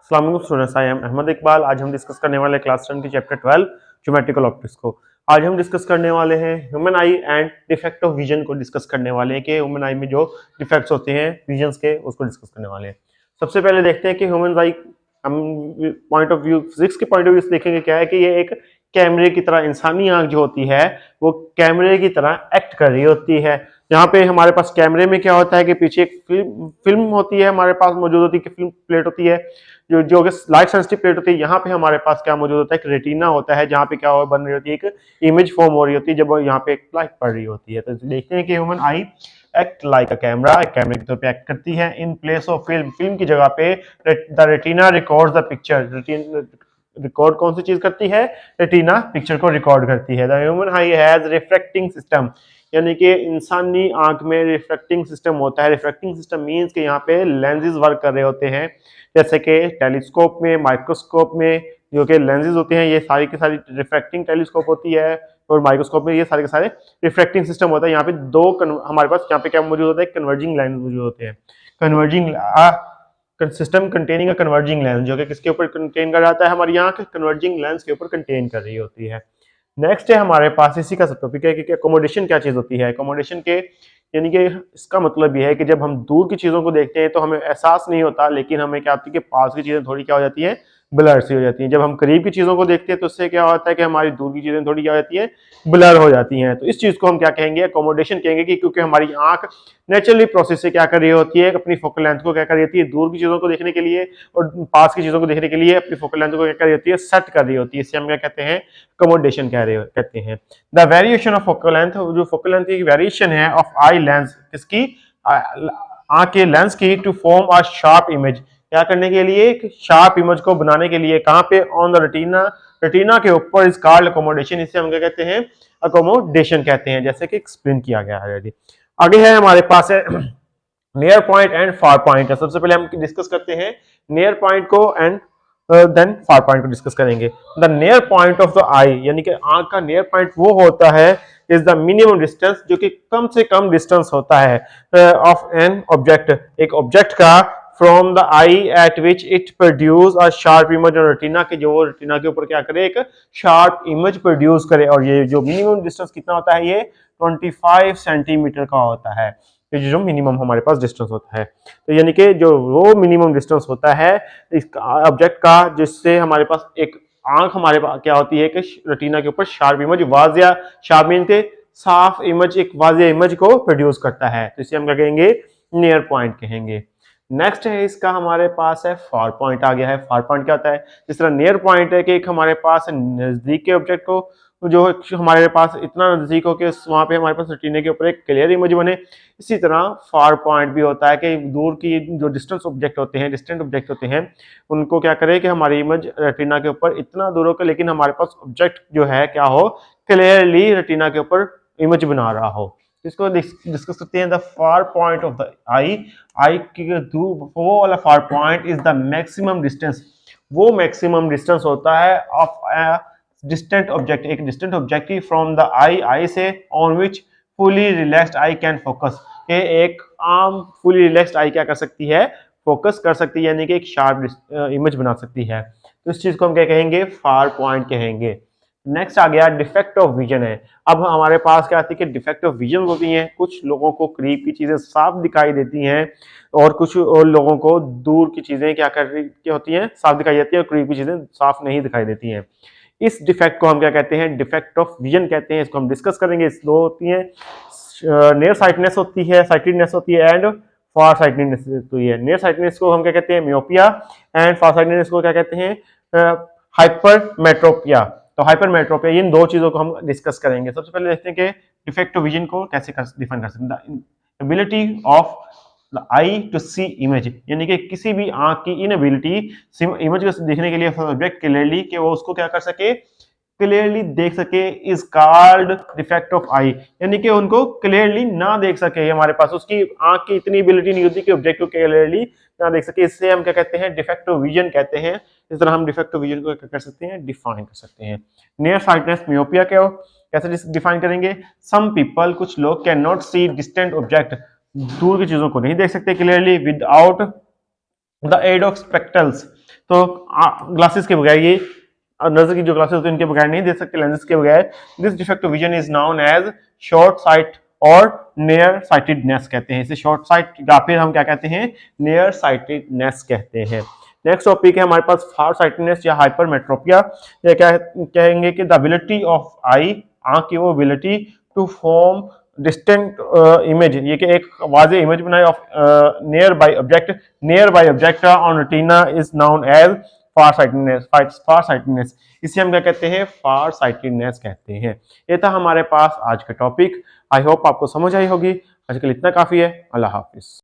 अस्सलाम वालेकुम students, I am Ahmad Iqbal. आज हम डिस्कस करने वाले क्लास 10 की चैप्टर 12 ज्योमेट्रिकल ऑप्टिक्स को। आज हम डिस्कस करने वाले हैं human I and defect of vision को डिस्कस करने वाले हैं कि ह्यूमन आई में जो डिफेक्ट्स होते हैं विजन्स के, उसको डिस्कस करने वाले हैं। सबसे पहले देखते हैं कि ह्यूमन आई हम पॉइंट ऑफ व्यू, फिजिक्स के पॉइंट ऑफ व्यू से देखेंगे क्या है कि ये एक कैमरे की तरह, इंसानी आंख जो होती है वो कैमरे की तरह एक्ट कर रही होती है। यहाँ पे हमारे पास कैमरे में क्या होता है कि पीछे एक फिल्म होती है, हमारे पास मौजूद होती है, फिल्म प्लेट होती है जो जो लाइट सेंसिटिव प्लेट होती है। यहाँ पे हमारे पास क्या मौजूद होता है, एक रेटिना होता है जहाँ पे क्या बन रही होती है, एक इमेज फॉर्म हो रही होती है जब यहाँ पे एक लाइट पड़ रही होती है। तो देखते हैं कि human I act like a camera, कैमरे के तौर पे एक्ट करती है। इन प्लेस ऑफ फिल्म की जगह पे the retina records the picture. Record कौन सी चीज करती है? रेटिना पिक्चर को रिकॉर्ड करती है। The human I has refracting system, यानी कि इंसानी आंख में रिफ्रैक्टिंग सिस्टम होता है। रिफ्रैक्टिंग सिस्टम मींस कि यहाँ पे लेंसेज वर्क कर रहे होते हैं, जैसे कि टेलीस्कोप में, माइक्रोस्कोप में जो कि लेंसेज होते हैं, ये सारी की सारी रिफ्रैक्टिंग टेलीस्कोप होती है, और माइक्रोस्कोप में ये सारे के सारे रिफ्रैक्टिंग सिस्टम होता है। यहाँ पे हमारे पास यहाँ पे क्या मौजूद होता है, कन्वर्जिंग लेंस मौजूद होते हैं। Converging system containing a converging lens, जो कि किसके ऊपर कंटेन कर जाता है, हमारी आंख कन्वर्जिंग लेंस के ऊपर कंटेन कर रही होती है। नेक्स्ट है हमारे पास इसी का सब टॉपिक है कि अकोमोडेशन क्या चीज होती है। अकोमोडेशन के यानी कि इसका मतलब यह है कि जब हम दूर की चीजों को देखते हैं तो हमें एहसास नहीं होता, लेकिन हमें क्या होती है कि पास की चीजें थोड़ी क्या हो जाती है, ब्लर सी हो जाती हैं। जब हम करीब की चीजों को देखते हैं तो उससे क्या होता है कि हमारी दूर की चीजें थोड़ी क्या हो जाती है, ब्लर हो जाती हैं। तो इस चीज को हम क्या कहेंगे, अकोमोडेशन कहेंगे, कि क्योंकि हमारी आंख नेचुरली प्रोसेस से क्या कर रही होती है, अपनी फोकल लेंथ को क्या कर रही होती है, दूर की चीजों को देखने के लिए और पास की चीजों को देखने के लिए अपनी फोकल लेंथ को क्या कर रही होती है, सेट कर रही होती है। इससे हम क्या कहते हैं, अकोमोडेशन कहते हैं। The variation of focal length, जो फोकल लेंथ की वेरिएशन है ऑफ आई लेंस, किसकी, आंख के लेंस की, to form a sharp image, क्या करने के लिए, एक शार्प इमेज को बनाने के लिए। कहां पे, ऑन द रेटिना, रेटिना के ऊपर, इज कॉल्ड अकोमोडेशन। इसे हम क्या कहते हैं, अकोमोडेशन कहते हैं, जैसे कि एक्सप्लेन किया गया है। आगे है हमारे पास है near point and far point. सबसे पहले हम डिस्कस करते हैं नियर पॉइंट को एंड देन फार पॉइंट को डिस्कस करेंगे। The near point of the eye, यानी कि आंख का नियर पॉइंट वो होता है, इज द मिनिमम डिस्टेंस, जो कि कम से कम डिस्टेंस होता है ऑफ एन ऑब्जेक्ट, एक ऑब्जेक्ट का, from the I eight which it produce a sharp image on retina, के जो रेटिना के ऊपर क्या करे, एक शार्प इमेज प्रोड्यूस करे। और ये जो मिनिमम डिस्टेंस कितना होता है, ये 25 सेंटीमीटर का होता है, जो मिनिमम हमारे पास डिस्टेंस होता है। तो यानी कि जो वो मिनिमम डिस्टेंस होता है इस ऑब्जेक्ट का, जिससे हमारे पास एक आंख हमारे पास क्या होती है कि रेटिना के ऊपर शार्प इमेज, वाजिया, शार्प मीन के साफ इमेज, एक वाजिया इमेज को प्रोड्यूस करता है। तो इसे हम क्या कहेंगे, नियर पॉइंट कहेंगे। नेक्स्ट है इसका हमारे पास है फार पॉइंट आ गया है। फार पॉइंट क्या होता है, जिस तरह नियर पॉइंट है कि एक हमारे पास नजदीक के ऑब्जेक्ट को, जो हमारे पास इतना नजदीक हो कि वहां पे हमारे पास रेटिना के ऊपर एक क्लियर इमेज बने, इसी तरह फार पॉइंट भी होता है कि दूर की जो डिस्टेंस ऑब्जेक्ट होते हैं, डिस्टेंट ऑब्जेक्ट होते हैं, उनको क्या करे कि हमारी इमेज रेटिना के ऊपर इतना दूर हो, लेकिन हमारे पास ऑब्जेक्ट जो है क्या हो, क्लियरली रेटिना के ऊपर इमेज बना रहा हो। इसको डिस्कस करते हैं। The far point of the eye, eye की दूर वो वाला far point is the maximum distance, वो मैक्सिमम डिस्टेंस होता है ऑफ डिस्टेंट ऑब्जेक्ट, एक डिस्टेंट ऑब्जेक्ट की, फ्रॉम द आई, आई से, on which fully relaxed eye can focus, ये एक आम फुली रिलैक्स्ड आई क्या कर सकती है, फोकस कर सकती है, यानी कि एक शार्प इमेज बना सकती है। तो इस चीज को हम क्या कहेंगे, फार पॉइंट कहेंगे। नेक्स्ट आ गया डिफेक्ट ऑफ विजन है। अब हमारे पास क्या आती है कि डिफेक्ट ऑफ विजन होती है, कुछ लोगों को करीब की चीजें साफ दिखाई देती हैं और कुछ और लोगों को दूर की चीजें क्या कर रही होती हैं, साफ दिखाई देती है, और करीब की चीजें साफ नहीं दिखाई देती हैं। इस डिफेक्ट को हम क्या कहते हैं, डिफेक्ट ऑफ विजन कहते हैं। इसको हम डिस्कस करेंगे। इस दो होती है, नियर साइटनेस होती है, साइटेडनेस होती है, एंड फार साइटेडनेस होती है। नियर साइटनेस को हम क्या कहते हैं, मियोपिया, एंड फार साइटेडनेस को क्या कहते हैं, हाइपरमेट्रोपिया। तो हाइपरमेट्रोपिया, इन दो चीजों को हम डिस्कस करेंगे। सबसे पहले देखते हैं कि डिफेक्ट ऑफ विजन को कैसे डिफाइन कर सकते हैं। Ability of the eye to see image, यानी कि किसी भी आंख की इनएबिलिटी इमेज को देखने के लिए ऑब्जेक्ट क्लियरली, कि वो उसको क्या कर सके, क्लियरली देख सके, इज कॉल्ड डिफेक्ट ऑफ आई, यानी कि उनको क्लियरली ना देख सके, हमारे पास उसकी आंख की इतनी एबिलिटी नहीं होती कि ऑब्जेक्ट को क्लियरली ना देख सके। इससे हम क्या कहते हैं, डिफेक्ट ऑफ विजन कहते हैं। इस तरह हम डिफेक्ट ऑफ विजन को क्या कर सकते हैं, डिफाइन कर सकते हैं। नियर साइटनेस मियोपिया क्या हो, कैसे डिफाइन करेंगे, सम पीपल, कुछ लोग, can not see distant object, दूर की चीजों को नहीं देख सकते clearly, without the aid of spectacles, तो ग्लासेस के बगैर ये नजर की जो ग्लासेस होती है उनके बगैर नहीं देख सकते, लेंसेज के बगैर। This defect of vision is known as short sight और नियर साइटेडनेस कहते हैं इसे। शॉर्ट साइट या फिर हम क्या कहते हैं, नियर साइटेडनेस कहते हैं। नेक्स्ट टॉपिक है हमारे पास फार साइटेडनेस या हाइपरमेट्रोपिया। ये क्या कहेंगे कि द एबिलिटी ऑफ आई, आंख की वो ability to form distinct image, ये कि एक वाज़ेह इमेज बनाए of nearby object on retina is known as far sightedness. इसे हम क्या कहते हैं, फार साइटेडनेस कहते हैं। ये था हमारे पास आज का टॉपिक। आई होप आपको समझ आई होगी। आज के लिए इतना काफी है। अल्लाह हाफिज।